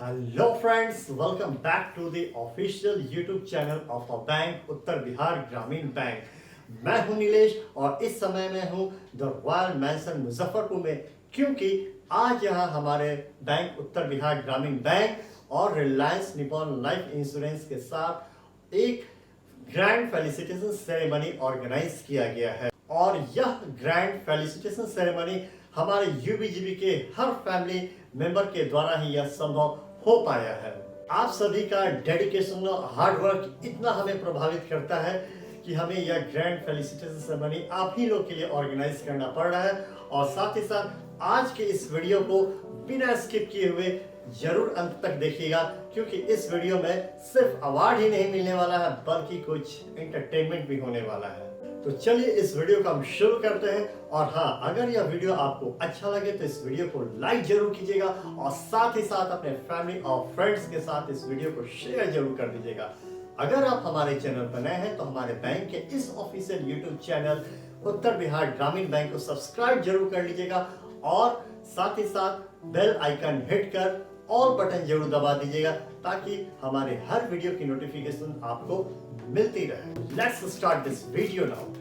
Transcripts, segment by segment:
Hello friends, welcome back to the official YouTube channel of a bank Uttar Bihar Gramin bank. मैं हूं नीलेश और इस समय मैं हूं द रॉयल मैंसन मुजफ्फरपुर में, क्योंकि आज यहां हमारे बैंक उत्तर बिहार ग्रामीण बैंक और रिलायंस निपॉन लाइफ इंश्योरेंस के साथ एक ग्रैंड फेलिसिटेशन सेरेमनी ऑर्गेनाइज किया गया है। और यह ग्रैंड फेलिसिटेशन सेरेमनी हमारे यूबीजीबी के हर फैमिली मेंबर के द्वारा ही यह संभव हो पाया है। आप सभी का डेडिकेशन और हार्ड वर्क इतना हमें प्रभावित करता है कि हमें यह ग्रैंड फेलिसिटेशन सेरेमनी आप ही लोग के लिए ऑर्गेनाइज करना पड़ रहा है। और साथ ही साथ आज के इस वीडियो को बिना स्किप किए हुए जरूर अंत तक देखिएगा, क्योंकि इस वीडियो में सिर्फ अवार्ड ही नहीं मिलने वाला है बल्कि कुछ एंटरटेनमेंट भी होने वाला है। तो चलिए इस वीडियो को हम शुरू करते हैं। और हाँ, अगर यह वीडियो आपको अच्छा लगे तो इस वीडियो को लाइक जरूर कीजिएगा और साथ ही साथ अपने फैमिली और फ्रेंड्स के साथ इस वीडियो को शेयर जरूर कर दीजिएगा। अगर आप हमारे चैनल पर नए हैं तो हमारे बैंक के इस ऑफिशियल यूट्यूब चैनल उत्तर बिहार ग्रामीण बैंक को सब्सक्राइब जरूर कर लीजिएगा और साथ ही साथ बेल आइकन हिट कर ऑल बटन जरूर दबा दीजिएगा, ताकि हमारे हर वीडियो की नोटिफिकेशन आपको मिलती रहे। Let's start this video now.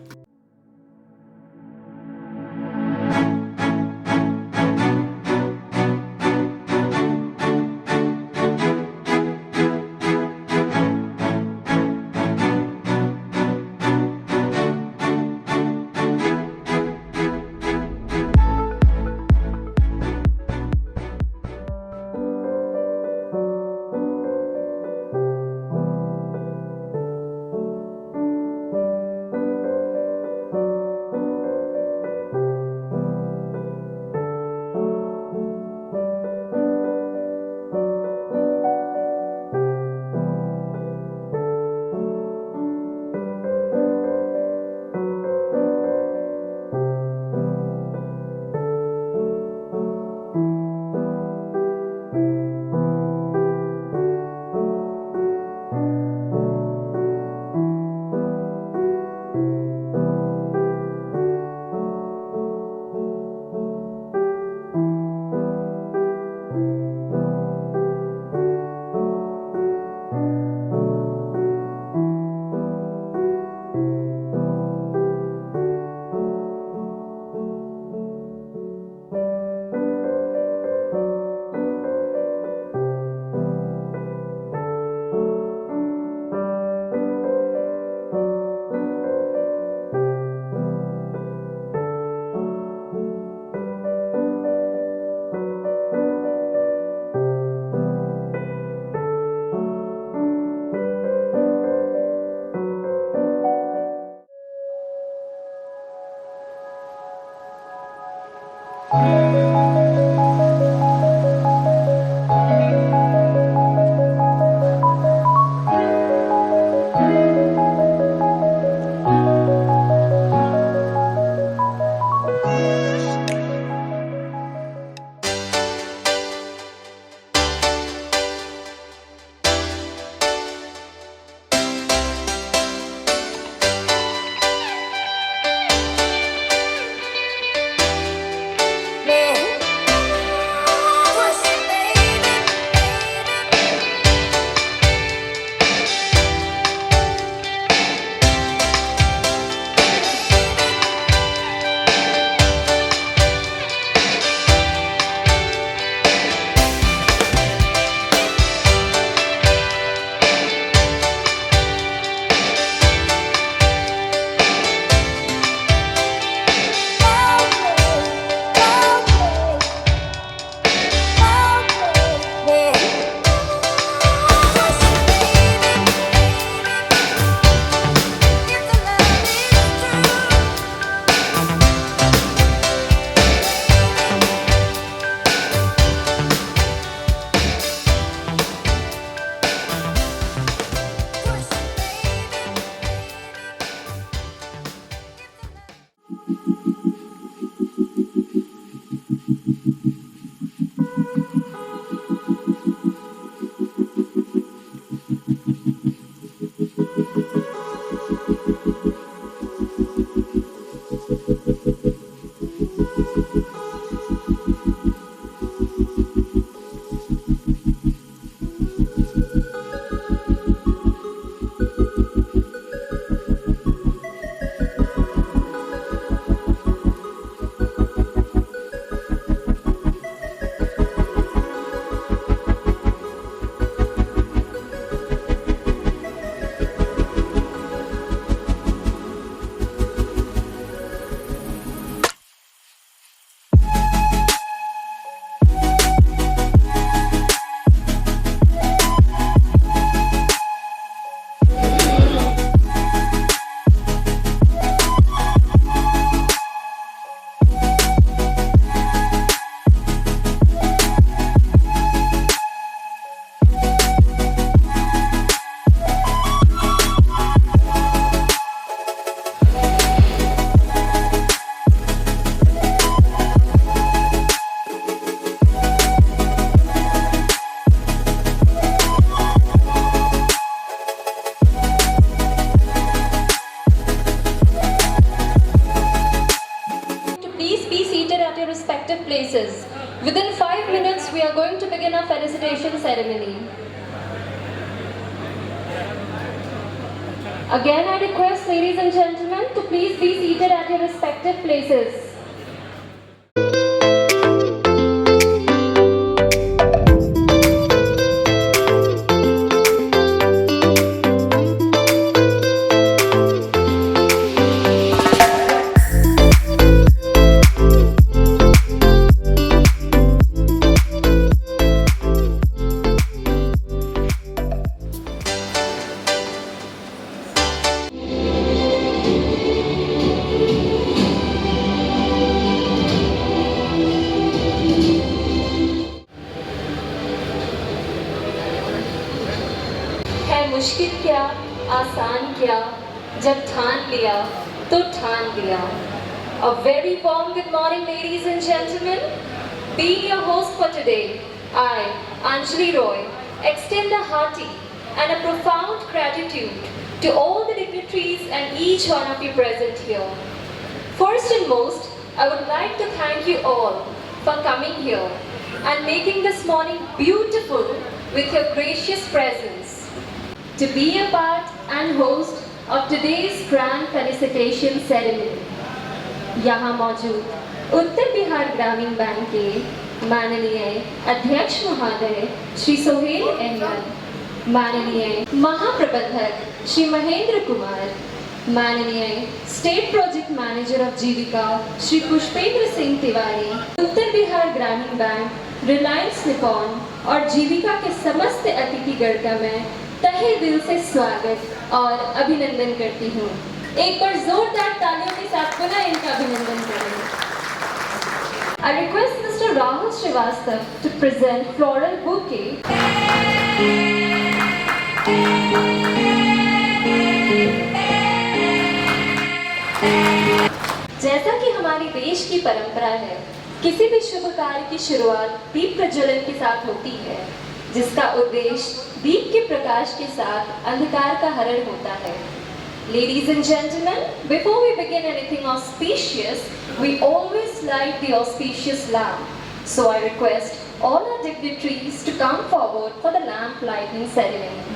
begin our felicitation ceremony. Again, I request ladies and gentlemen to please be seated at your respective places. है मुश्किल क्या आसान क्या जब ठान लिया तो ठान लिया. A very warm good morning ladies and gentlemen. Being your host for today, I, Anjali Roy, extend a hearty and a profound gratitude to all the dignitaries and each one of you present here. First and most, I would like to thank you all for coming here and making this morning beautiful with your gracious presence. To be a part and host of today's grand felicitation ceremony. यहाँ मौजूद उत्तर Bihar Gramin bank के माननीय अध्यक्ष महोदय श्री सोहेल अहमद, माननीय महाप्रबंधक श्री महेंद्र कुमार, माननीय state project manager of Jeevika Shri Pushpendra Singh Tiwari, Uttar Bihar Gramin bank, Reliance Nippon और जीविका के समस्त अतिथिगण का मैं तहे दिल से स्वागत और अभिनंदन करती हूँ. एक बार जोरदार तालियों के साथ पुनः इनका अभिनंदन करें. I request Mr. Rahul Srivastav to present floral bouquet. जैसा कि हमारी देश की परंपरा है, किसी भी शुभ कार्य की शुरुआत दीप प्रज्वलन के साथ होती है, जिसका उद्देश्य दीप के प्रकाश के साथ अंधकार का हरण होता है. Ladies and gentlemen, before we begin anything auspicious, we always light the auspicious lamp. So I request all our dignitaries to come forward for the lamp lighting ceremony.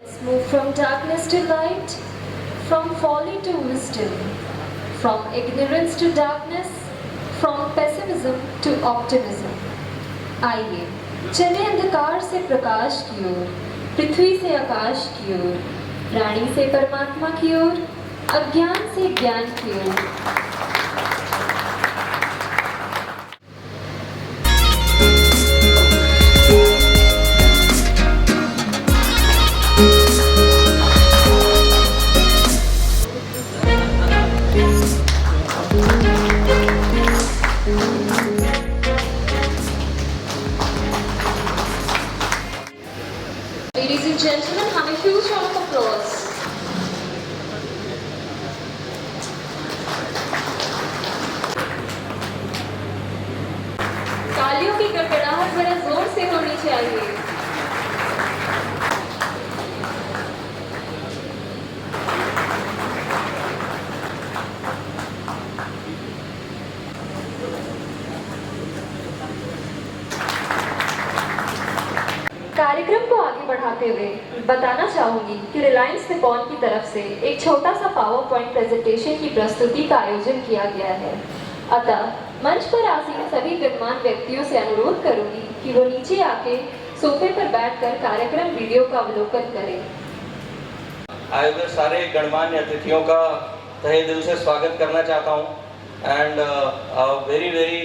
Let's move from darkness to light, from folly to wisdom, from ignorance to darkness, from pessimism to optimism. आइए चले अंधकार से प्रकाश की ओर, पृथ्वी से आकाश की ओर, प्राणी से परमात्मा की ओर, अज्ञान से ज्ञान की ओर. Ladies and gentlemen, have a huge round of applause. तालियों की गड़गड़ाहट बड़ा जोर से होनी चाहिए. कार्यक्रम को आगे बढ़ाते हुए बताना चाहूंगी कि रिलायंस निपॉन की तरफ से एक छोटा सा पावर पॉइंट प्रेजेंटेशन की प्रस्तुति का आयोजन किया गया है. अतः मंच पर आसीन सभी गणमान्य व्यक्तियों से अनुरोध करूंगी कि वो नीचे आके सोफे पर बैठकर कार्यक्रम वीडियो का अवलोकन करें. आए हुए सारे गणमान्य अतिथियों का तहे दिल से स्वागत करना चाहता हूं and very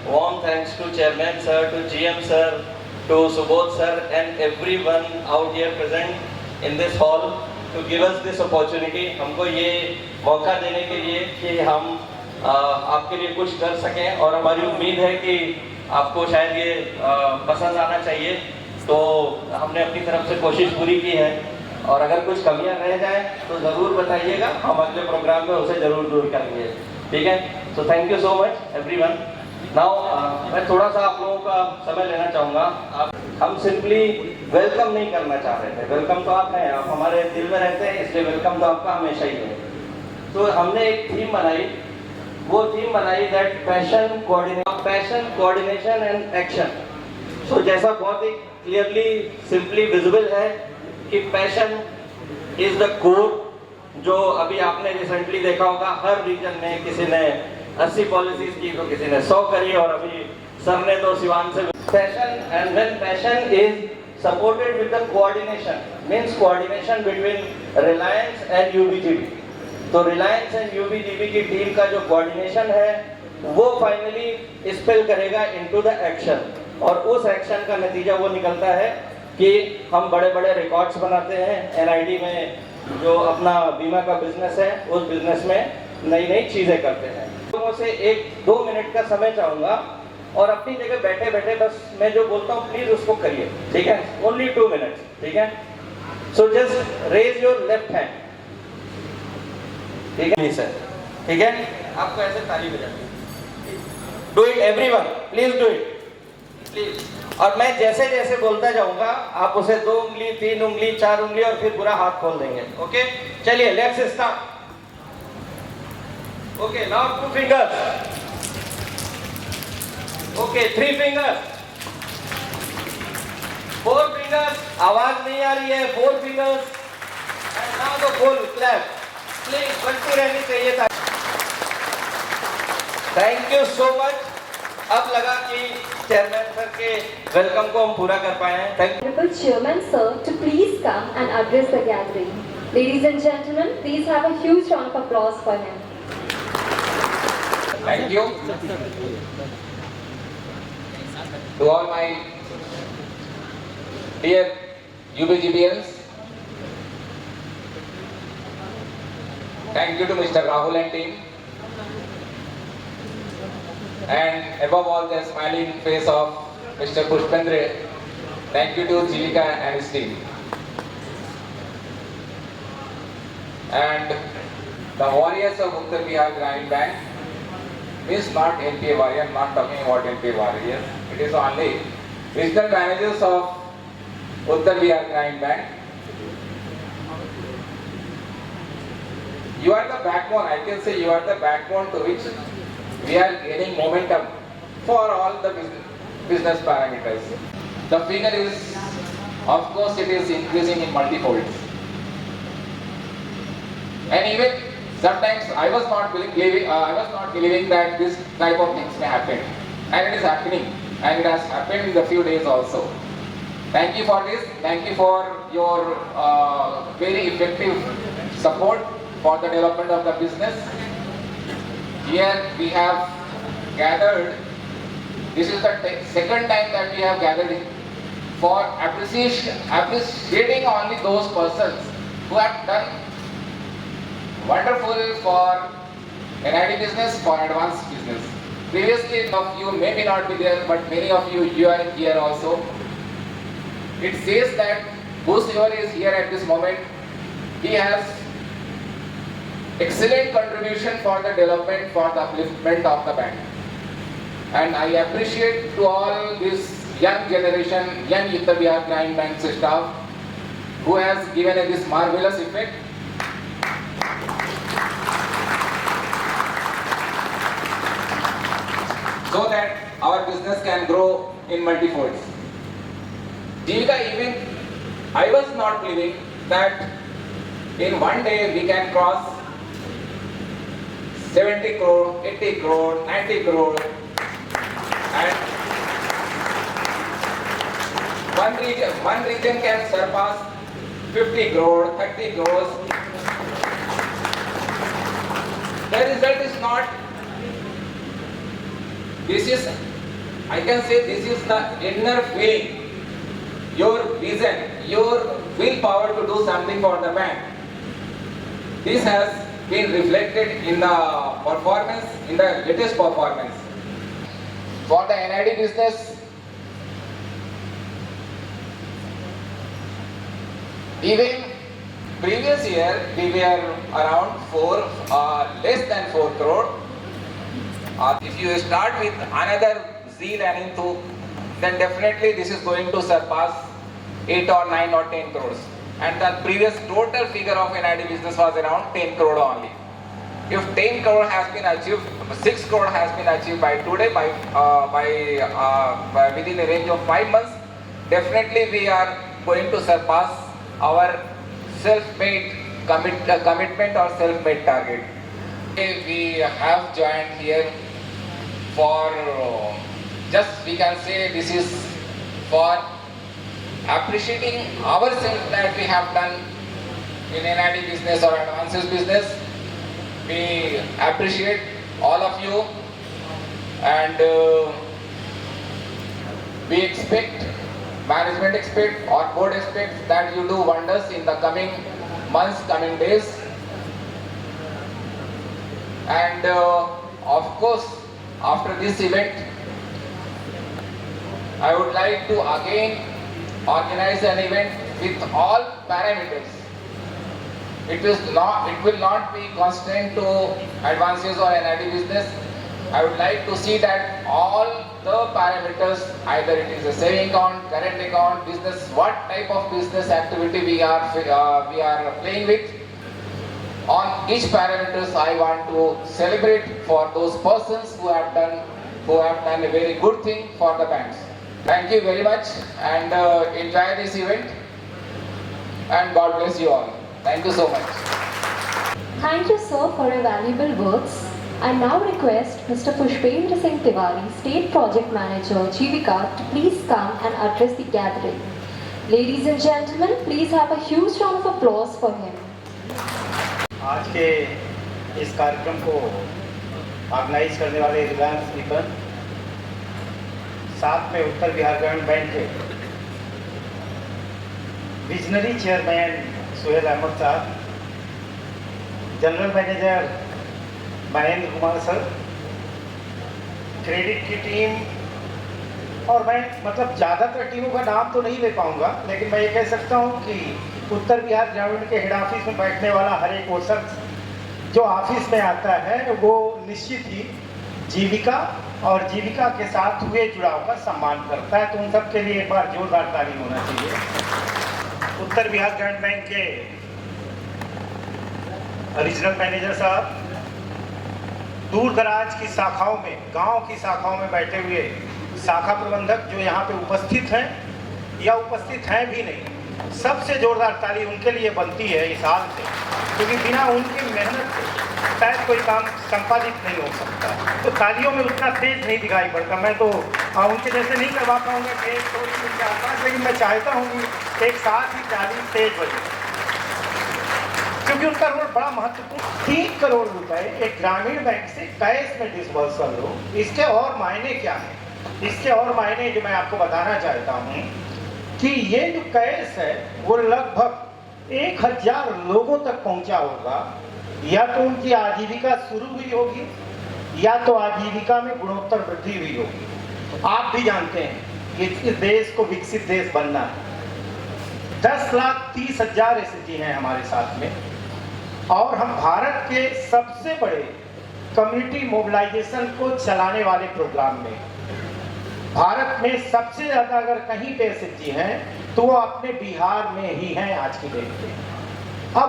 warm thanks to chairman sir, to GM sir, to Subodh sir and everyone out here present in this hall to give us this opportunity. हमको ये मौका देने के लिए कि हम आपके लिए कुछ कर सकें और हमारी उम्मीद है कि आपको शायद ये पसंद आना चाहिए. तो हमने अपनी तरफ से कोशिश पूरी की है और अगर कुछ कमियां रह जाए तो ज़रूर बताइएगा, हम अगले प्रोग्राम में उसे ज़रूर दूर करेंगे. ठीक है. So thank you so much everyone. Now मैं थोड़ा सा आप लोगों का समय लेना चाहूँगा. हम सिंपली वेलकम नहीं करना चाह रहे थे. वेलकम तो आप हैं, आप हमारे दिल में रहते हैं, इसलिए वेलकम तो आपका हमेशा ही है. तो हमने एक थीम बनाई, वो थीम बनाई that passion coordination and action तो जैसा बहुत ही क्लियरली सिंपली विजिबल है कि पैशन इज द कोर, जो अभी आपने रिसेंटली देखा होगा हर रीजन में किसी ने 80 पॉलिसीज की तो किसी ने 100 करी, और अभी सर ने तो सिवान से passion, and when passion is supported with the coordination, means coordination between Reliance and UBGB. तो रिलायंस एंड यूबीजीबी की टीम का जो कोऑर्डिनेशन है वो फाइनली स्पेल करेगा इनटू द एक्शन, और उस एक्शन का नतीजा वो निकलता है कि हम बड़े बड़े रिकॉर्ड्स बनाते हैं एनआईडी में। जो अपना बीमा का बिजनेस है उस बिजनेस में नई नई चीजें करते हैं। लोगों से 1-2 मिनट का समय चाहूंगा, और अपनी जगह बैठे बैठे बस मैं जो बोलता हूँ प्लीज उसको करिए, ठीक है? ओनली 2 मिनट्स, ठीक है? So just raise your left hand, ठीक है सर? ठीक है, आपको ऐसे ताली बजानी, do it everyone, please do it please. और मैं जैसे जैसे बोलता जाऊंगा आप उसे 2 उंगली, 3 उंगली, 4 उंगली और फिर पूरा हाथ खोल देंगे। ओके, चलिए let's start. Okay, now 2 fingers, okay 3 fingers, 4 fingers, आवाज नहीं आ रही है, 4 fingers, and now the full clap, please बनती रहनी चाहिए था। Thank you so much. अब लगा कि चेयरमैन सर के वेलकम को हम पूरा कर पाए हैं। Thank Honorable Chairman Sir to please come and address the gathering. Ladies and gentlemen, please have a huge round of applause for him. Thank you to all my dear UBGBNs. Thank you to Mr. Rahul and team. And above all, the smiling face of Mr. Pushpendra. Thank you to Chilika and his team. And the warriors of Uttar Bihar Gramin Bank means not NPA warrior, not talking about NPA warriors. It is only regional managers of Uttar Bihar Gramin Bank. You are the backbone, I can say you are the backbone to which we are gaining momentum for all the business parameters. The figure is, of course, it is increasing in multi-folds. And even sometimes I was not believing that this type of things may happen, and it is happening, and it has happened in a few days also. Thank you for this. Thank you for your very effective support for the development of the business. Here we have gathered, this is the second time that we have gathered for appreciating only those persons who have done wonderful for NID business, for advanced business. Previously, some of you may not be there, but many of you are here also. It says that whosoever is here at this moment, he has excellent contribution for the development, for the upliftment of the bank. And I appreciate to all this young generation, young Uttar Bihar Gramin Bank staff who has given this marvelous effect. So that our business can grow in multi-folds. Jivika, even I was not believing that in one day we can cross 70 crore, 80 crore, 90 crore, and one region can surpass 50 crore, 30 crores. The result is not, this is, I can say this is the inner feeling, your vision, your willpower to do something for the bank. This has been reflected in the performance, in the latest performance. For the NID business, even previous year we were around 4, less than 4 crore. If you start with another zeal and into, then definitely this is going to surpass 8 or 9 or 10 crores. And the previous total figure of NID business was around 10 crore only. if 10 crore has been achieved, 6 crore has been achieved by today, by within a range of 5 months, definitely we are going to surpass our self-made commitment or self-made target. We have joined here for just, we can say, this is for appreciating ourselves that we have done in NID business or advances business. We appreciate all of you, and we expect, management expect or board expects that you do wonders in the coming months, coming days. And of course, after this event, I would like to again organize an event with all parameters. It will not be constrained to advances or NID business. I would like to see that all the parameters, either it is a saving account, current account, business, what type of business activity we are playing with. On each parameters, I want to celebrate for those persons who have done a very good thing for the banks. Thank you very much, and enjoy this event, and God bless you all. Thank you so much. Thank you, sir, for your valuable words. I now request Mr. Pushpendra Singh Tiwari, State Project Manager, Jivika, to please come and address the gathering. Ladies and gentlemen, please have a huge round of applause for him. आज के इस कार्यक्रम को organise करने वाले Reliance speaker, साथ में उत्तर Bihar Gramin bank के विजनरी चेयरमैन सुहेल अहमद साहब, general manager Mahendra Kumar sir, credit की टीम, और मैं मतलब ज़्यादातर टीमों का नाम तो नहीं ले पाऊंगा, लेकिन मैं ये कह सकता हूँ कि उत्तर बिहार ग्रामीण के हेड ऑफिस में बैठने वाला हर एक वो शख्स जो ऑफिस में आता है वो निश्चित ही जीविका और जीविका के साथ हुए जुड़ाव का सम्मान करता है। तो उन सब के लिए एक बार जोरदार ताली होना चाहिए। उत्तर बिहार ग्रामीण बैंक के रीजनल मैनेजर साहब, दूर दराज की शाखाओं में, गांव की शाखाओं में बैठे हुए शाखा प्रबंधक जो यहाँ पे उपस्थित हैं या उपस्थित हैं भी नहीं, सबसे जोरदार ताली उनके लिए बनती है इस हाल से, क्योंकि बिना उनकी मेहनत से शायद कोई काम संपादित नहीं हो सकता। तो तालियों में उतना तेज नहीं दिखाई पड़ता। मैं तो उनके जैसे नहीं करवा पाऊंगा कि 1 2 3 4 5, लेकिन मैं चाहता हूँ कि एक साथ ही ताली तेज बजे, क्योंकि उनका रोल बड़ा महत्वपूर्ण। 3 करोड़ रुपए एक ग्रामीण बैंक से कैश में डिसबर्सल हो, इसके और मायने क्या है? इसके और मायने जो मैं आपको बताना चाहता हूँ कि ये जो कैश है वो लगभग 1000 लोगों तक पहुंचा होगा। या तो उनकी आजीविका शुरू हुई होगी या तो आजीविका में गुणोत्तर वृद्धि हुई होगी। आप भी जानते हैं कि इस देश को विकसित देश बनना है। 10,30,000 एसएचजी हैं हमारे साथ में, और हम भारत के सबसे बड़े कम्युनिटी मोबिलाइजेशन को चलाने वाले प्रोग्राम में, भारत में सबसे ज्यादा अगर कहीं पे एसएचजी हैं तो वो अपने बिहार में ही हैं आज की डेट में। अब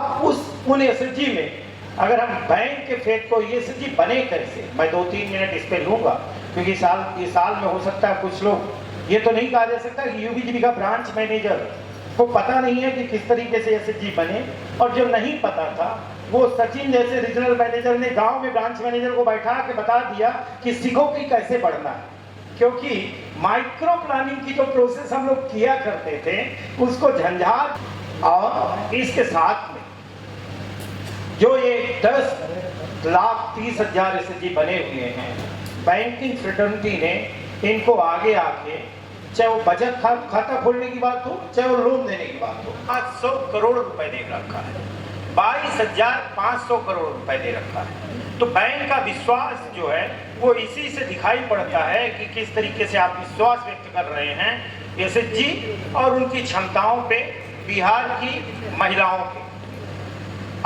उन एसएचजी में अगर हम बैंक के फेट को ये एसएचजी बने कैसे, मैं 2-3 मिनट इस पे लूंगा, क्योंकि इस साल में हो सकता है कुछ लोग, ये तो नहीं कहा जा सकता कि यूबीजीबी का ब्रांच मैनेजर को पता नहीं है कि किस तरीके से एसएचजी बने, और जो नहीं पता था वो सचिन जैसे रीजनल मैनेजर ने गांव में ब्रांच मैनेजर को बैठा के बता दिया कि सीखो कि कैसे बढ़ना है। क्योंकि माइक्रो प्लानिंग की जो प्रोसेस हम लोग किया करते थे उसको झंझाट, और इसके साथ में जो ये 10,30,000 एसएचजी बने हुए हैं, बैंकिंग फ्रेटर्निटी ने इनको आगे आके, चाहे वो बचत खाता खोलने की बात हो, चाहे वो लोन देने की बात हो, 500 करोड़ रुपए दे रखा है, 22,500 करोड़ रुपए दे रखा है। तो बैंक का विश्वास जो है वो इसी से दिखाई पड़ता है कि किस तरीके से आप विश्वास व्यक्त कर रहे हैं एसएचजी और उनकी क्षमताओं पे, बिहार की महिलाओं पे।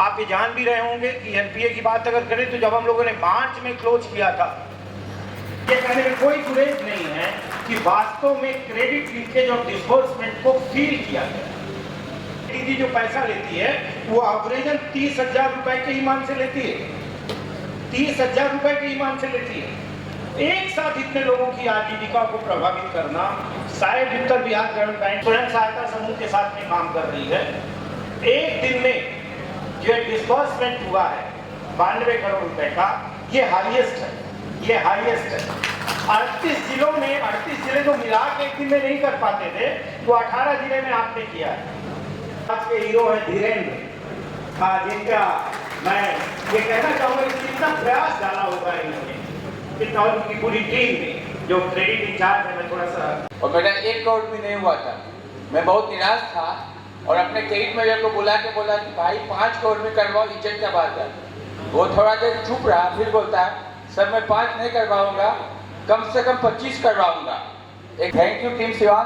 आप ये जान भी रहे होंगे कि एनपीए की बात अगर करें तो जब हम लोगों ने मार्च में क्लोज किया था, ये कहने में कोई गुरेज नहीं है कि वास्तव में क्रेडिट लीकेज और डिसबर्समेंट को फील किया गया। दीदी जो पैसा लेती है वो एवरेजन 30,000 रुपए के ईमान से लेती है, 30,000 रुपए के ईमान से लेती है। एक साथ इतने लोगों की आजीविका को प्रभावित करना शायद उत्तर बिहार ग्रामीण बैंक स्वयं सहायता समूह के साथ में काम कर रही है। एक दिन में जो डिस्बर्समेंट हुआ है 92 करोड़ रुपए का, ये हाईएस्ट है, ये हाईएस्ट है। 38 जिलों में 38 जिले तो मिला के एक दिन में नहीं कर पाते थे, तो 18 जिले में आपने किया है। आज के हीरो है धीरेन्द्र, जिनका मैं ये कहना चाहूंगा कि कितना प्रयास डाला होगा इन्होंने, कितना उनकी पूरी टीम ने, जो क्रेडिट इंचार्ज है। मैं थोड़ा सा और मेरा 1 करोड़ भी नहीं हुआ था। मैं बहुत निराश था और अपने क्रेडिट मैनेजर को बुला के बोला कि भाई 5 करोड़ में करवाओ, इज्जत क्या बात है। वो थोड़ा देर चुप रहा, फिर बोलता है सर मैं 5 नहीं करवाऊंगा, कम से कम 25 करवाऊंगा। एक थैंक यू टीम सिवान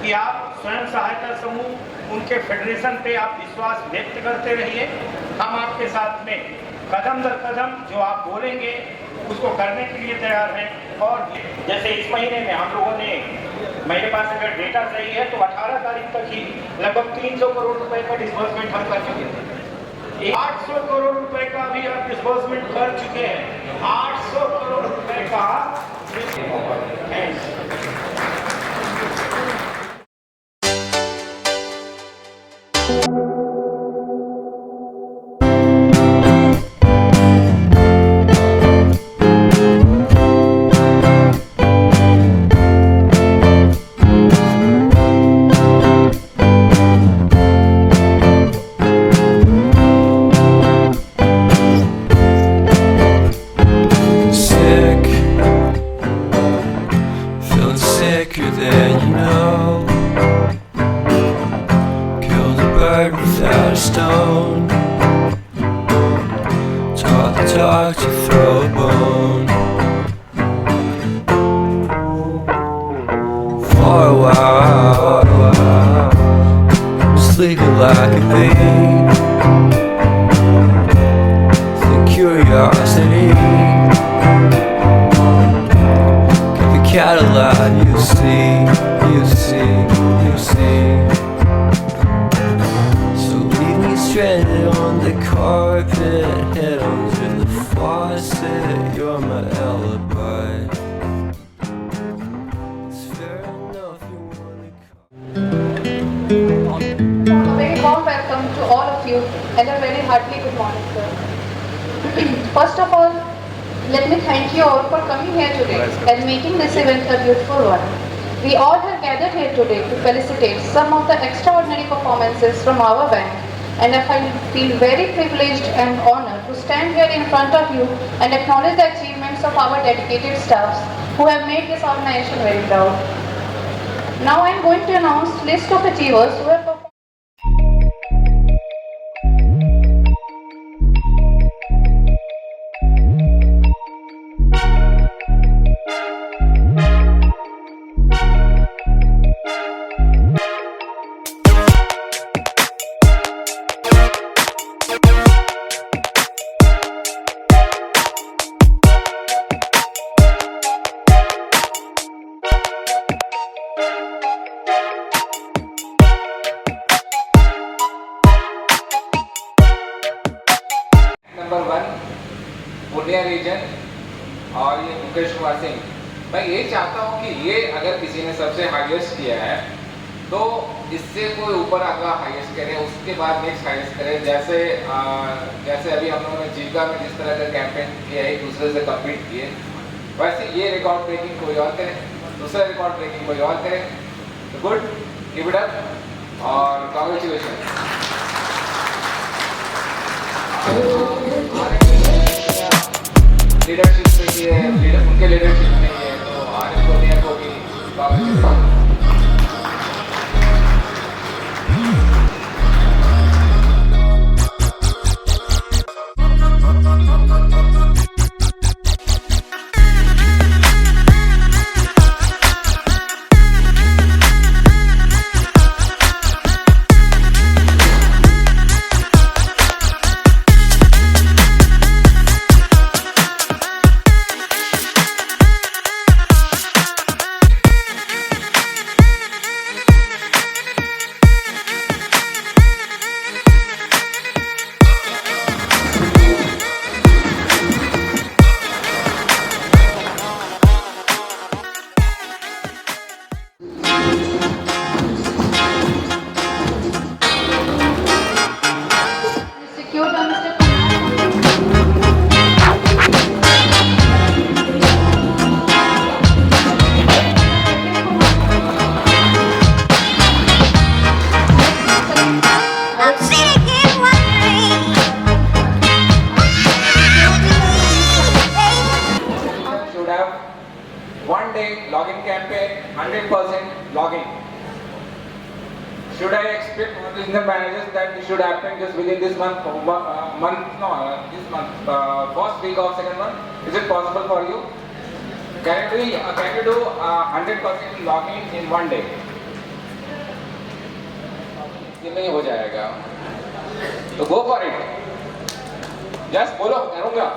कि आप स्वयं सहायता समूह, उनके फेडरेशन पे आप विश्वास व्यक्त करते रहिए। हम आपके साथ में कदम दर कदम जो आप बोलेंगे उसको करने के लिए तैयार हैं। और जैसे इस महीने में हम लोगों ने, मेरे पास अगर डेटा सही है तो 18 तारीख तक ही लगभग 300 करोड़ रुपए का डिस्बर्समेंट हम कर चुके थे। 800 करोड़ रुपए का भी आप डिस्बर्समेंट कर चुके हैं। 800 करोड़ रुपए का। Sicker than you know, killed a bird without a stone, taught the dog to throw a bone. For a while, sleeping like a bee, the curiosity. Cat alive, you see, you see, you see. So leave me stranded on the carpet, head under the faucet. You're my alibi. It's fair enough you wanna come. A very warm welcome to all of you and a very hearty good morning, sir. First of all, let me thank you all for coming here today and making this event a beautiful one. We all have gathered here today to felicitate some of the extraordinary performances from our bank, and I feel very privileged and honored to stand here in front of you and acknowledge the achievements of our dedicated staffs who have made this organization very proud. Now I am going to announce list of achievers who have performed. Number 1 Purnia region और ये मुकेश कुमार सिंह। मैं ये चाहता हूँ कि ये अगर किसी ने सबसे हाईएस्ट किया है तो इससे कोई ऊपर आगा हाईएस्ट करे, उसके बाद नेक्स्ट हाईएस्ट करे। जैसे अभी हम लोगों ने जीविका में जिस तरह का कैंपेन किया, एक दूसरे से कम्पीट किए, वैसे ये रिकॉर्ड ब्रेकिंग कोई और करे, दूसरा रिकॉर्ड ब्रेकिंग कोई और करे। तो गुड, कीप इट अप और कांग्रेचुलेशन। लीडरशिप में ये उनके लीडरशिप में ये तो आरिफ पूर्णिया को भी congratulation. should I expect from the regional managers that it should happen just within this month, this month, first week of second month? Is it possible for you? Can you do 100% logging in one day? ये नहीं हो जाएगा, तो go for it. Just बोलो, करूँगा.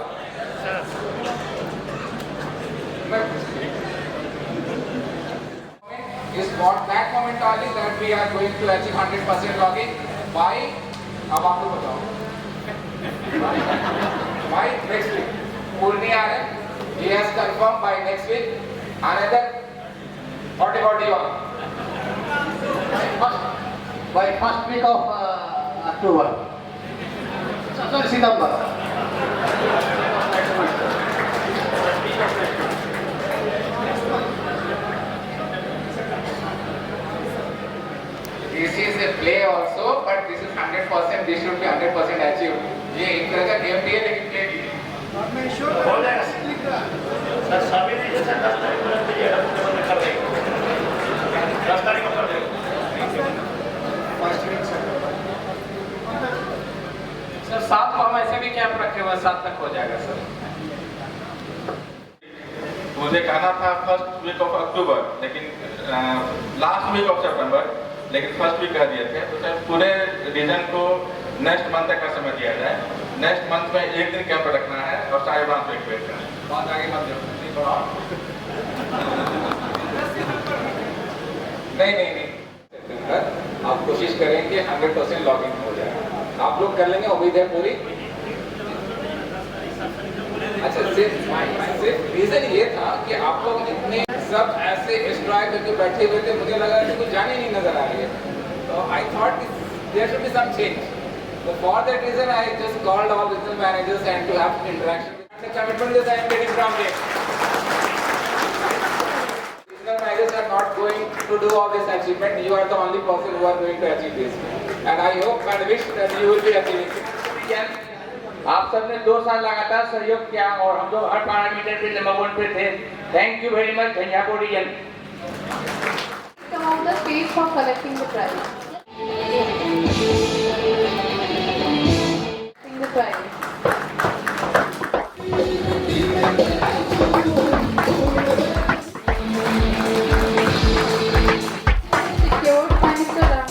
Is what that moment only that we are going to achieve 100% logging. Why? अब आप लोग बताओ. Why next week? Purni आ रहे. He has confirmed by next week. Another 41. By first week of October. Sorry, September. This is a play also, but this is 100%. This should be 100% achieved. ये एक तरह का game भी है लेकिन play भी है. हो जाएगा सर, सभी ने जैसे 10 तारीख को रख दिया, बंद कर देंगे 10 तारीख को कर देंगे सर 7 को हम ऐसे भी कैंप रखे हुए 7 तक हो जाएगा सर. मुझे कहना था फर्स्ट वीक ऑफ अक्टूबर, लेकिन लास्ट वीक ऑफ सितंबर, लेकिन फर्स्ट वीक कह दिए थे. तो सर पूरे रीजन को नेक्स्ट मंथ तक का समय दिया जाए. नेक्स्ट मंथ में एक दिन कैंप रखना है और सारे ब्रांच पे एक करना है. बहुत आगे मत जाओ. नहीं. आप कोशिश करेंगे 100% लॉगिन हो जाए. आप लोग कर लेंगे, उम्मीद है पूरी. अच्छा, सिर्फ रीजन ये था कि आप लोग इतने सब ऐसे डिस्ट्रॉय करके बैठे हुए थे, मुझे लगा कि कुछ जाने नहीं नजर आ रही है. तो I thought there should be some change. So for that reason, I just called all regional managers and to have interaction. The commitment that I am getting from them. Regional managers are not going to do all this achievement. You are the only person who are going to achieve this. And I hope and wish that you will be achieving it. आप सबने 2 साल लगातार सहयोग किया और हम लोग हर parameter पे नंबर 1 पे थे. Thank you very much Ghanjapur region. Come on the stage for collecting the prize. The prize. Secured by Mr. Ram.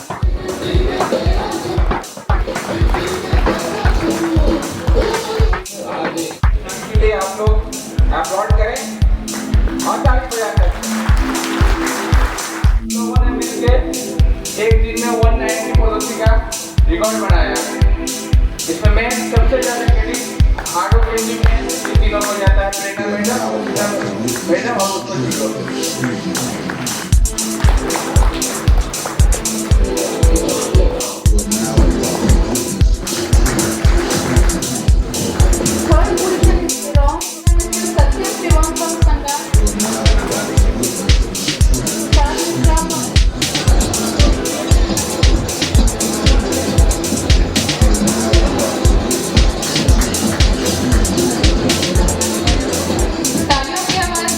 इसलिए आप लोग अपलोड करें और 40 बजा करें. लोगों ने मिलकर एक दिन में 190 पॉलिसी का रिकॉर्ड बनाया. इसमें मैं सबसे ज्यादा क्रेडिट आटो ट्रेनिंग में इन दिनों को जाता है. ट्रेनर मैडम और उसको Third position is wrong. Mr. Satyam Shivam from Sangat. तालियों की आवाज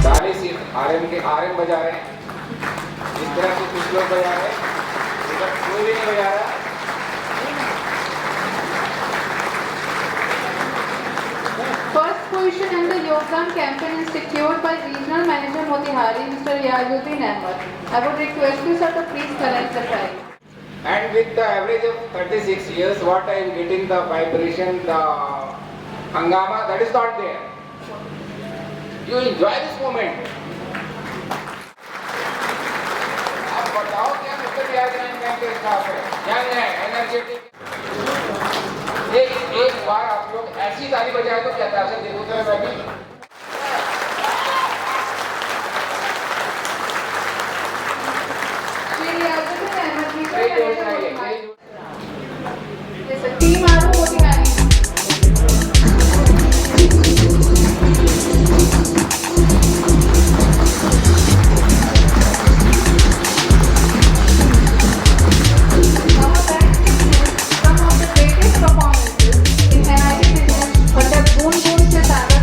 ताली सिर्फ आरएम बजा रहे हैं. इस तरह से कुछ लोग बजा रहे हैं, इधर कोई भी नहीं बजा रहा. First position in the Yogam campaign is secured by Regional Manager Motihari, Mr. Yazuddin Ahmed. I would request you, sir, to please collect the prize. And with the average of 36 years, what I am getting, the vibration, the hangama, that is not there. You enjoy this moment. आप बताओ क्या mister यादरान bank के staff है, young है, energetic. एक बार आप लोग ऐसी ताली बजाए तो क्या था? देखो तो मैं भी Shri Yazuddin Ahmed, Regional great job, Manager great Motihari. job. Yes, sir. Team Aru Motihari. Our bank some of the greatest performances in NIT business, but the boon से सागर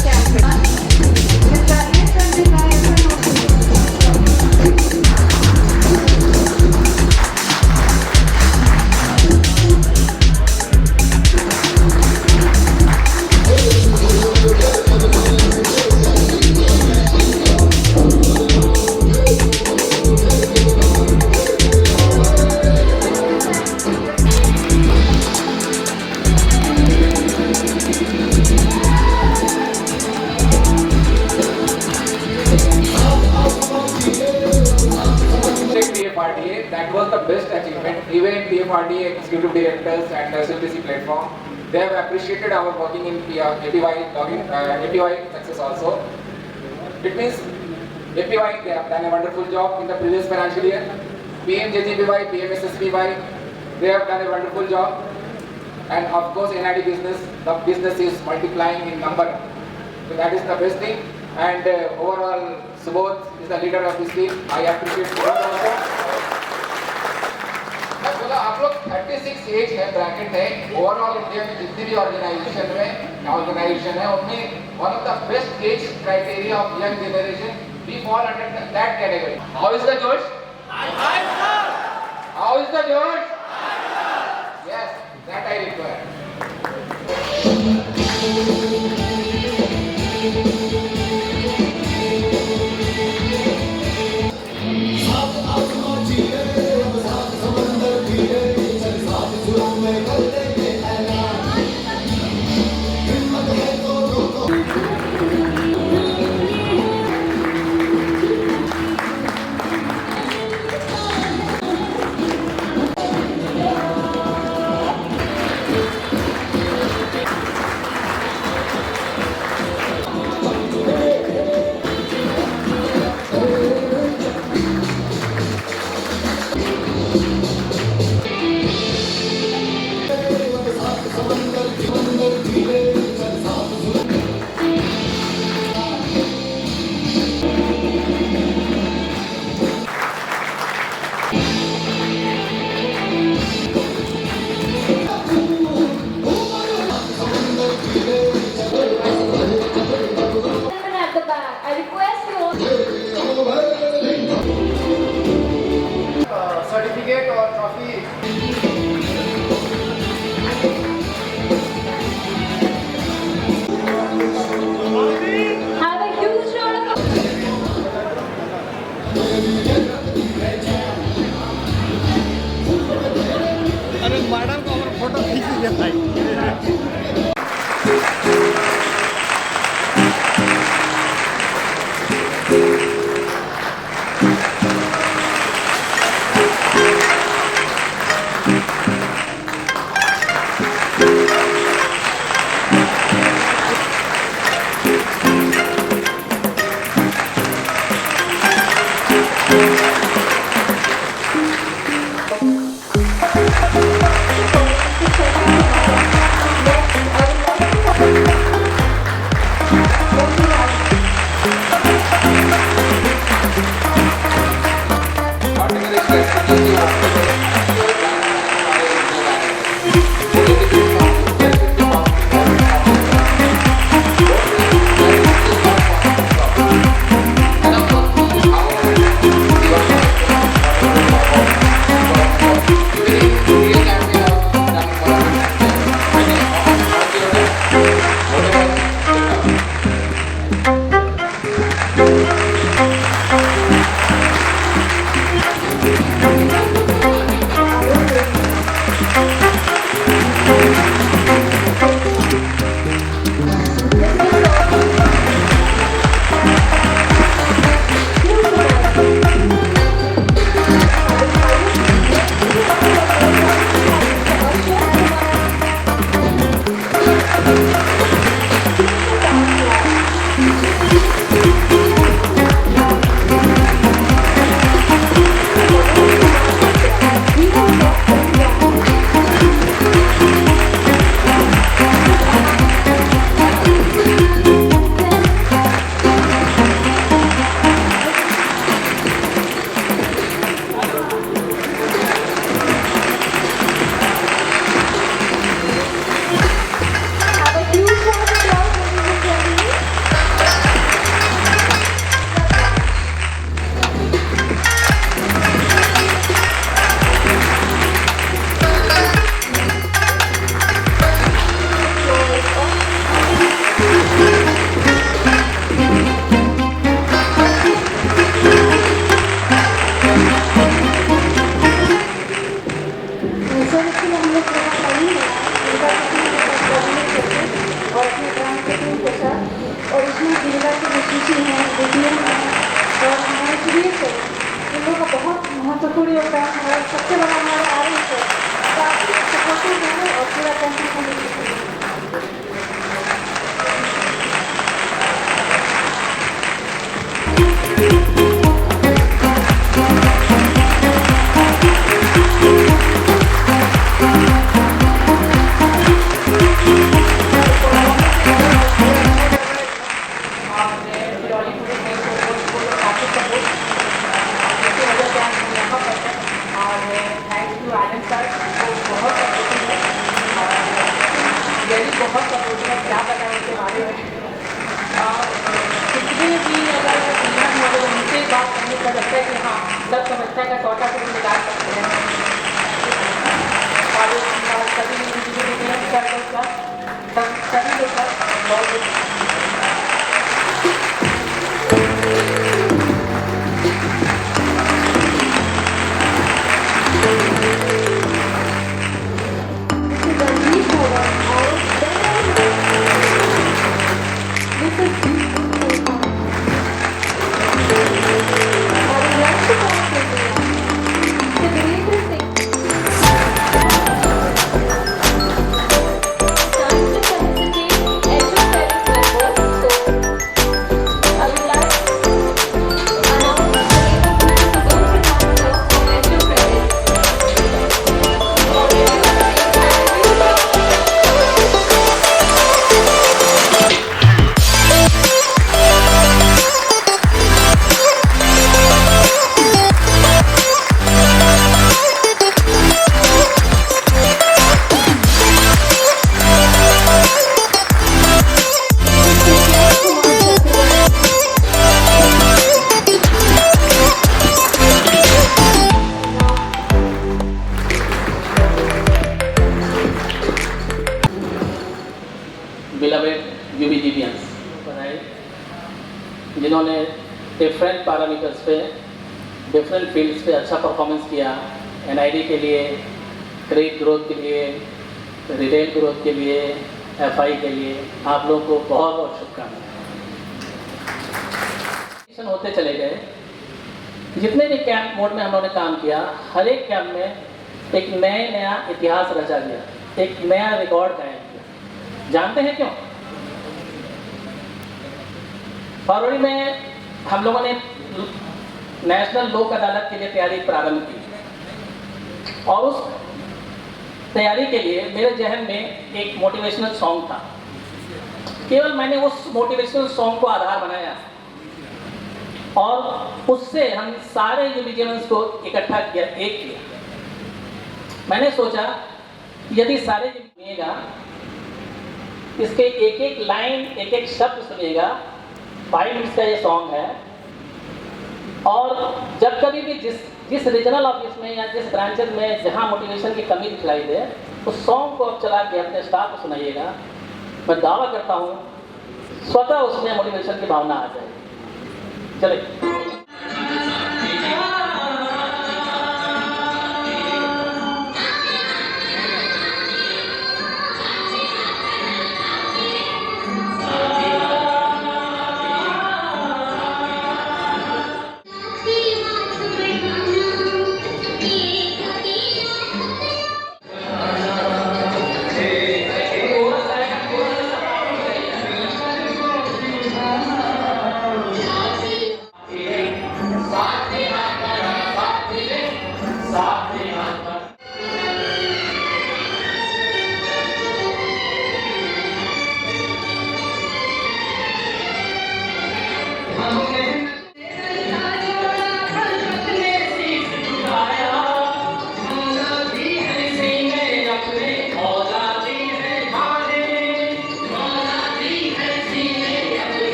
was the best achievement. Even TFRD executive directors and SLTC platform, they have appreciated our working in APY success also. It means APY, they have done a wonderful job in the previous financial year. PMJJBY, PMSSBY, they have done a wonderful job. And of course, NID business, the business is multiplying in number. So that is the best thing. And overall, Subodh is the leader of this team. I appreciate Subodh also. मैं बोला आप लोग 36 as है bracket है overall India में जितनी भी organisation है उनमें one of the best age criteria of young generation we fall under that category. How is the जोश? हाउ इज द जोश? Yes, that I require. At the back, I request you all. Certificate और trophy Have a huge round of अरे madam को हमारा photo खींच लीजिए भाई. महत्वपूर्ण योगदान हमारा चलो हमारे आ रहे हैं काफी सपोर्टिव है और पूरा कंट्री को लेकर बहुत सपोर्टिव है, क्या बताएं उसके बारे में। कितने भी अगर इवेंट हो तो उनसे बात करने का लगता है कि हाँ सब समस्या का सौटा से निकाल सकते हैं। और सभी सभी लोग का बहुत beloved UBGBians बनाए जिन्होंने डिफरेंट पैरामीटर्स पे डिफरेंट फील्ड्स पे अच्छा परफॉर्मेंस किया। NID के लिए, क्रेडिट ग्रोथ के लिए, रिटेल ग्रोथ के लिए, FI के लिए आप लोगों को बहुत बहुत शुभकामनाएं। होते चले गए, जितने भी कैंप मोड में हम लोगों ने काम किया, हर एक कैंप में एक नया इतिहास रचा गया, एक नया रिकॉर्ड कायम किया। जानते हैं क्यों? फरवरी में हम लोगों ने नेशनल लोक अदालत के लिए तैयारी प्रारंभ की और उस तैयारी के लिए मेरे जहन में एक मोटिवेशनल सॉन्ग था। केवल मैंने उस मोटिवेशनल सॉन्ग को आधार बनाया और उससे हम सारे यूबीजीएंस को इकट्ठा किया, एक किया। मैंने सोचा यदि सारे सुनिएगा, इसके एक एक लाइन, एक एक शब्द सुनिएगा। 5 मिनट्स का ये सॉन्ग है और जब कभी भी जिस रीजनल ऑफिस में या जिस ब्रांचेस में जहाँ मोटिवेशन की कमी दिखलाई दे, उस सॉन्ग को आप चला के अपने स्टाफ को सुनाइएगा। मैं दावा करता हूँ स्वतः उसमें मोटिवेशन की भावना आ जाएगी। चलिए।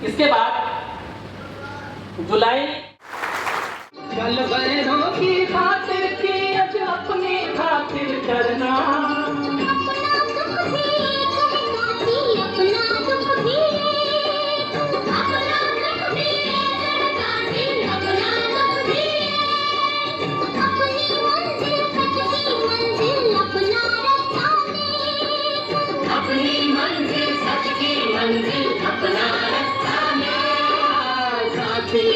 इसके बाद जुलाई करना।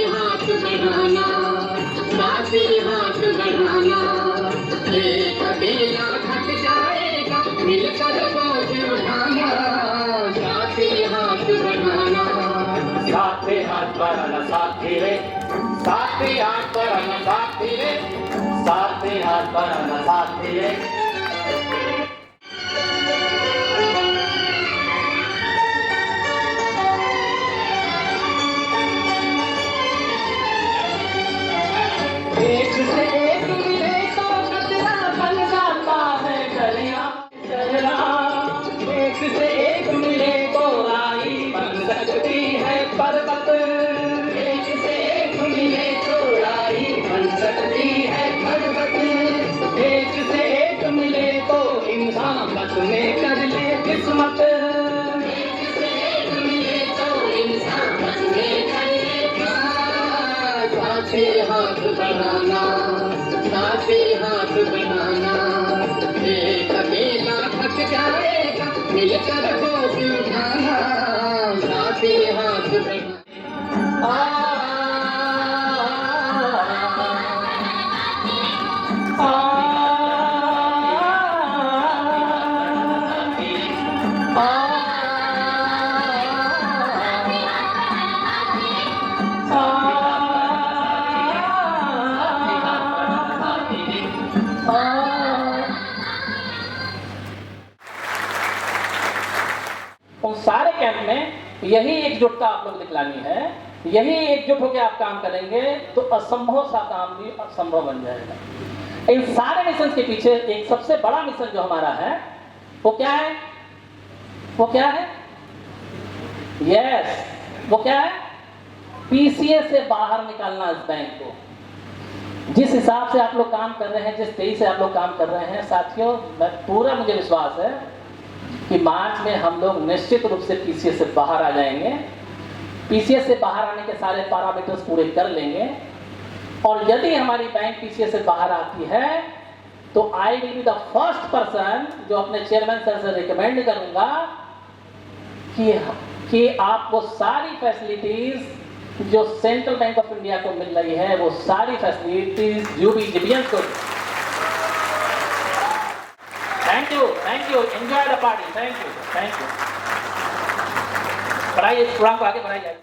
हाथ बढ़ाना, साथ बढ़ाना, एक अकेला थक जाएगा, मिलकर बोझ उठाना, साथ बढ़ाना। साथे हाथ बढ़ाना साथी रे, साथे हाथ बढ़ाना साथी रे, साथे हाथ बढ़ाना साथी रे। एक से एक मिले तो कचरा बन जाता है डलिया डलिया। एक से एक मिले तो राई बन सकती है पर्वत। एक से एक मिले तो राई बन सकती है पर्वत। एक से एक मिले तो इंसान बस में कर ले किस्मत। एक से एक मिले तो इंसान बस में कर ले किस्मत। साथे हाथ बढ़ाना, साथे हाथ बढ़ाना, एक अकेला थक जाएगा, मिलकर बोझ उठाना, साथे हाथ बढ़ाना। उन सारे कैंप में यही एकजुटता आप लोग दिखलानी है। यही एकजुट होकर आप काम करेंगे तो असंभव सा काम भी संभव बन जाएगा। इन सारे मिशन के पीछे एक सबसे बड़ा मिशन जो हमारा है वो क्या है? वो क्या है? यस, वो क्या है? पीसीए से बाहर निकालना इस बैंक को। जिस हिसाब से आप लोग काम कर रहे हैं, जिस तेजी से आप लोग काम कर रहे हैं साथियों, पूरा मुझे विश्वास है कि मार्च में हम लोग निश्चित रूप से पीसीए से बाहर आ जाएंगे। पीसीए से बाहर आने के सारे पैरामीटर्स पूरे कर लेंगे और यदि हमारी बैंक पीसीए से बाहर आती है तो I will be the first person जो अपने चेयरमैन सर से रिकमेंड करूंगा कि आपको सारी फैसिलिटीज जो सेंट्रल बैंक ऑफ इंडिया को मिल रही है वो सारी फैसिलिटीज यूबीजीबीएन को। Thank you, enjoy the party, thank you. पढ़ाइए, प्रोग्राम को आगे बढ़ाइए।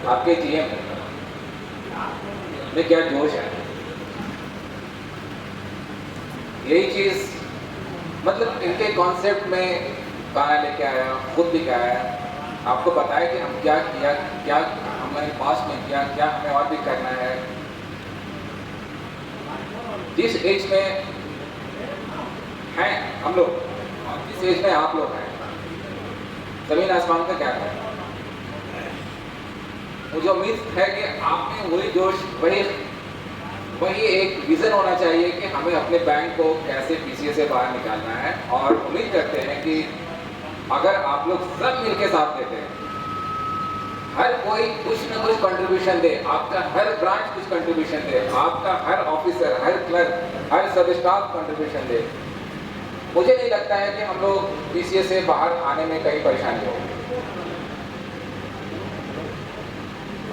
आपके जीएम में क्या जोश है, यही चीज मतलब इनके कॉन्सेप्ट में कहाँ लेके आया, खुद भी क्या आया, आपको बताया कि हम क्या किया, क्या हमारे पास में किया, क्या हमें और भी करना है। जिस एज में हैं हम लोग और जिस एज में आप लोग हैं, जमीन आसमान का क्या है। मुझे उम्मीद है कि आप में वही जोश, वही एक विजन होना चाहिए कि हमें अपने बैंक को कैसे पीसीए से बाहर निकालना है। और उम्मीद करते हैं कि अगर आप लोग सब मिलकर साथ देते हैं, हर कोई कुछ न कुछ कंट्रीब्यूशन दे, आपका हर ब्रांच कुछ कंट्रीब्यूशन दे, आपका हर ऑफिसर, हर क्लर्क, हर सब स्टाफ कंट्रीब्यूशन दे, मुझे नहीं लगता है कि हम लोग पीसीए से बाहर आने में कहीं परेशानी होगी।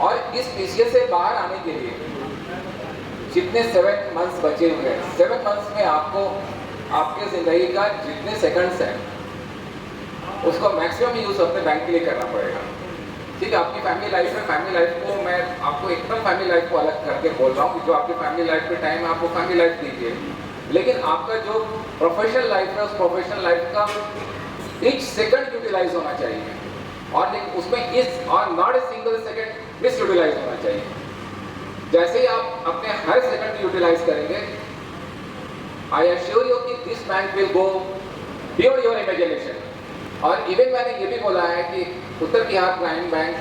और इस पीसीए से बाहर आने के लिए जितने 7 मंथ्स बचे हुए हैं, 7 मंथ्स में आपको आपके जिंदगी का जितने सेकंड्स हैं उसको मैक्सिमम यूज अपने बैंक के लिए करना पड़ेगा। ठीक है, आपकी फैमिली लाइफ में, फैमिली लाइफ को मैं आपको एकदम फैमिली लाइफ को अलग करके बोल रहा हूँ कि जो आपकी फैमिली लाइफ के टाइम है आपको फैमिली लाइफ दीजिए, लेकिन आपका जो प्रोफेशनल लाइफ है उस प्रोफेशनल लाइफ का ईच सेकंड यूटिलाइज होना चाहिए और उसमें इस और not a single second miss utilise होना चाहिए। जैसे ही आप अपने हर सेकंड यूटिलाइज करेंगे, आई एश्योर यू कि this bank will go beyond your imagination. और इवन मैंने ये भी बोला है कि उत्तर बिहार ग्रामीण बैंक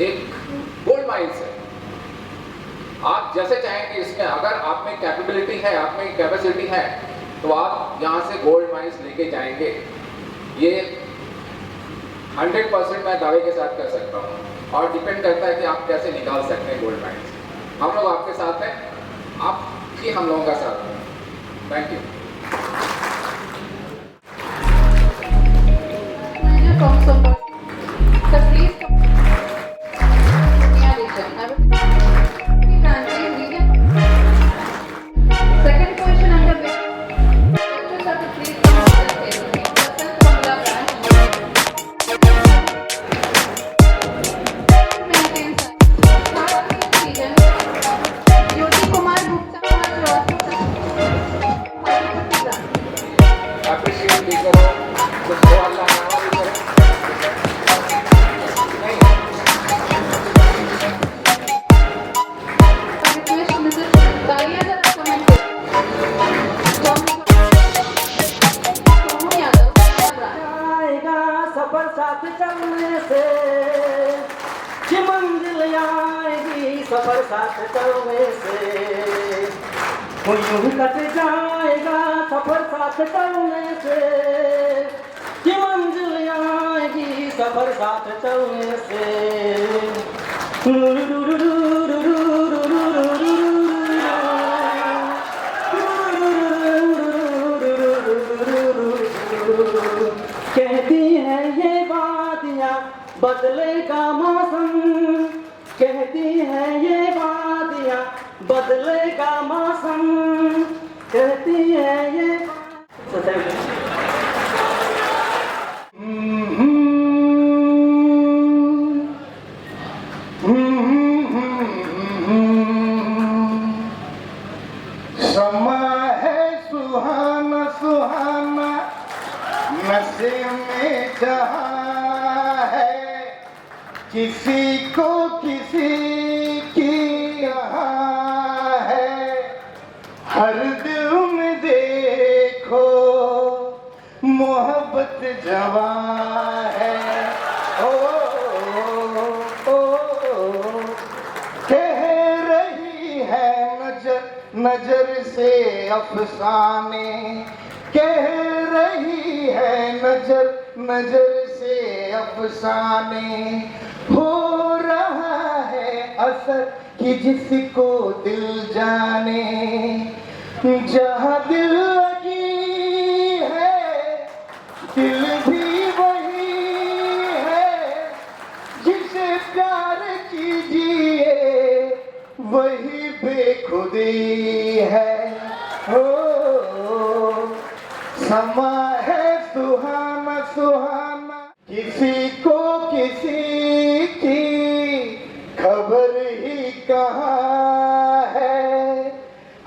एक गोल्ड माइन्स है। आप जैसे चाहेंगे इसमें, अगर आप में कैपेबिलिटी है, आप में कैपेसिटी है, तो आप यहाँ से गोल्ड माइंस लेके जाएंगे। ये 100% मैं दावे के साथ कर सकता हूँ, और डिपेंड करता है कि आप कैसे निकाल सकते हैं गोल्ड माइंस। हम लोग आपके साथ हैं, आप ही हम लोगों का साथ हैं। Thank you. From Somebody. Sir, please come. Yeah, region. I will be granting region. Second question under which directors have to please come on the stage. Persons from the branch. Maintain sir. Third region. Jyoti Kumar Gupta Kumar Srivastava. Appreciate भी करो, कुछ सवाल लाना भी करो। Request Mrs. Dalia sir to comment. Somu Yadav, आएगा सफर साथ चलने से, कि मंजिल आएगी सफर साथ चलने से, वो यूं कट जाएगा सफर साथ चलने से, कि मंजिल आएगी सफर साथ चलने से। कहती है ये वादियाँ बदलेगा मौसम, कहती है ये वादियाँ बदलेगा मौसम, कहती है ये समा है सुहाना सुहाना, नशे में जहाँ है, किसी को किसी की यहाँ है, हर दिल में देखो मोहब्बत जवां है। ओ, कह रही है नजर नजर से अफसाने, कह रही है नजर नजर से अफसाने, हो रहा है असर कि जिसको दिल जाने, जहाँ दिल लगी है दिल भी वही है, जिसे प्यार कीजिए वही बेखुदी है। हो समा है सुहाना सुहाना, किसी को किसी की खबर ही कहाँ है,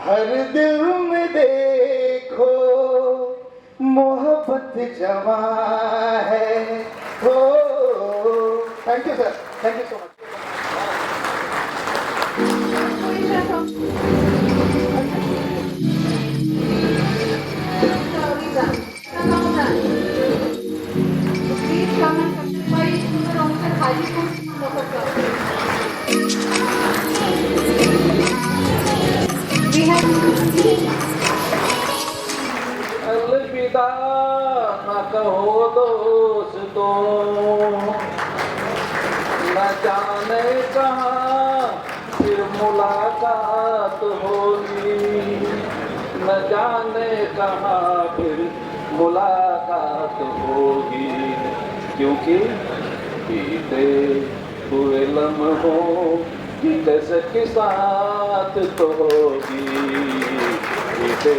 हर दिल में देखो मोहब्बत जवां है। हो thank you sir, thank you so much. Please come and satisfy the wrong sir Hajipur We have अलविदा न कहो दोस्तों, न जाने कहाँ फिर मुलाकात होगी, न जाने कहाँ फिर मुलाकात होगी, क्योंकि बीते हुए लम्हों की कसक साथ तो होगी, बीते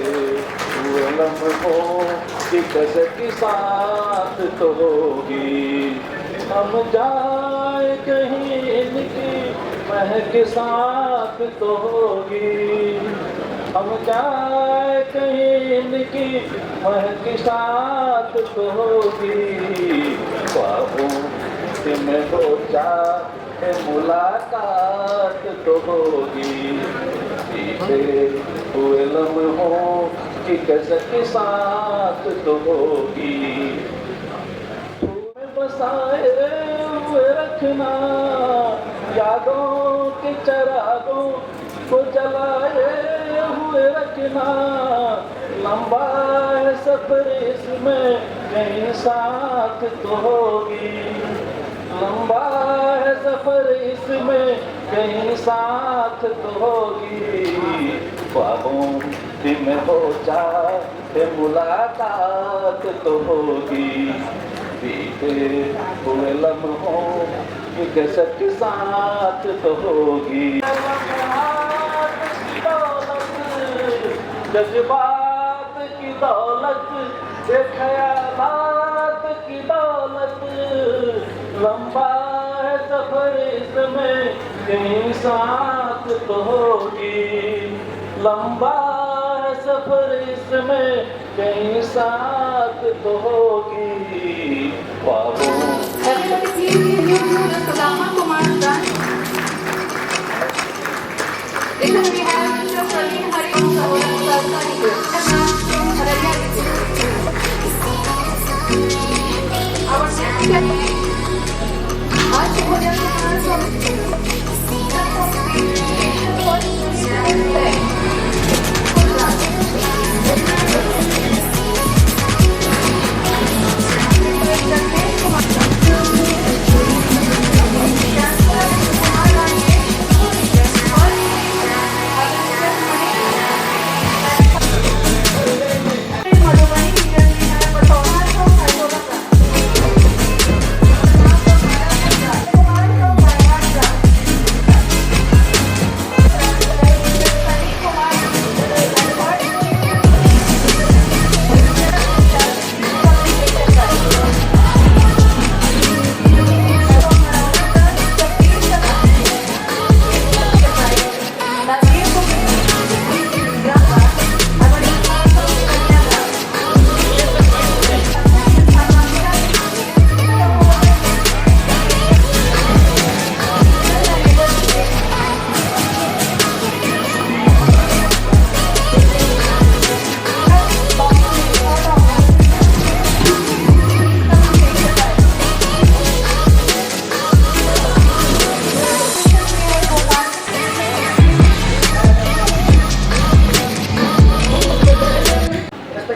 हुए लम्हों की कसक साथ तो होगी। हम जाए कहीं इनकी महक साथ तो होगी, हम जाए कहीं इनकी महक साथ तो होगी। ख्वाबों में हो जाए मुलाकात तो होगी, बीते हुए लम्हों की कसक साथ तो होगी। बसाए हुए रखना यादों के चरागों तो जलाए हुए रखना, लंबा है सफर इसमें कहीं साथ तो होगी, लंबा है सफर इसमें कहीं साथ तो होगी, ख्वाबों में हो चाहे मुलाकात तो होगी, बीते हुए लम्हों की कसक के साथ तो होगी। जज्बात की दौलत, ये ख्यालात की दौलत, लंबा है सफर इसमें कहीं साथ तो होगी, लंबा है सफर इसमें कहीं साथ तो होगी, ख्वाबों। Everybody please give you the Salama Kumar dance. Then we have Mr. Praveen Hari Sarkari from Harariya district. Our next guest, आज भोजन Kumar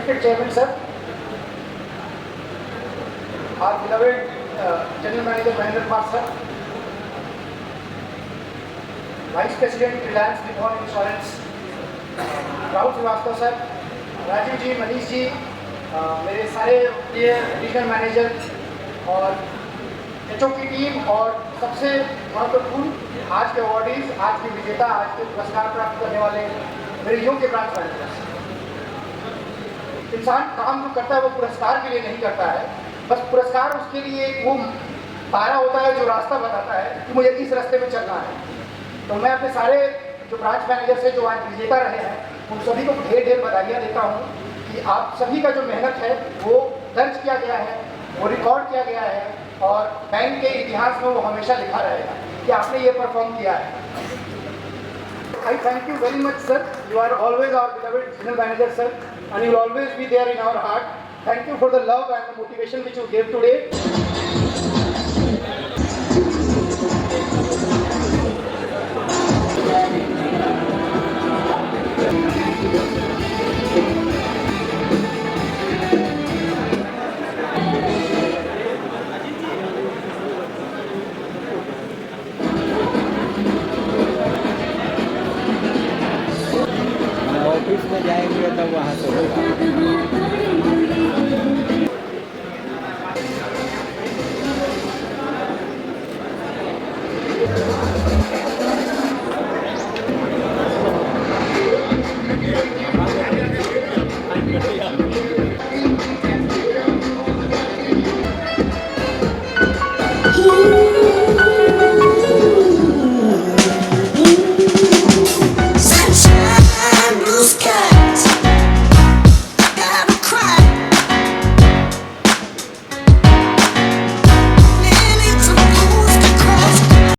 from Chairman sir, our beloved General Manager Mahendra Kumar sir, Vice President Reliance Nippon Insurance Rahul Srivastava sir, Rajiv जी, मनीष जी, मेरे सारे प्रिय regional manager और HO की team और सबसे महत्वपूर्ण आज के अवार्डीज, आज के विजेता, आज के पुरस्कार प्राप्त करने वाले मेरे योग्य ब्रांच मैनेजर्स। इंसान काम जो करता है वो पुरस्कार के लिए नहीं करता है, बस पुरस्कार उसके लिए एक वो तारा होता है जो रास्ता बताता है कि मुझे इस रास्ते में चलना है। तो मैं अपने सारे जो ब्रांच मैनेजर से जो आज विजेता रहे हैं उन सभी को ढेर ढेर बधाइयाँ देता हूँ कि आप सभी का जो मेहनत है वो दर्ज किया गया है, वो रिकॉर्ड किया गया है और बैंक के इतिहास में वो हमेशा लिखा रहेगा कि आपने ये परफॉर्म किया है। I thank you very much, sir. You are always our beloved general manager, sir, and you will always be there in our heart. Thank you for the love and the motivation which you gave today. Office में जाएंगे तब वहाँ से होगा। Ooh.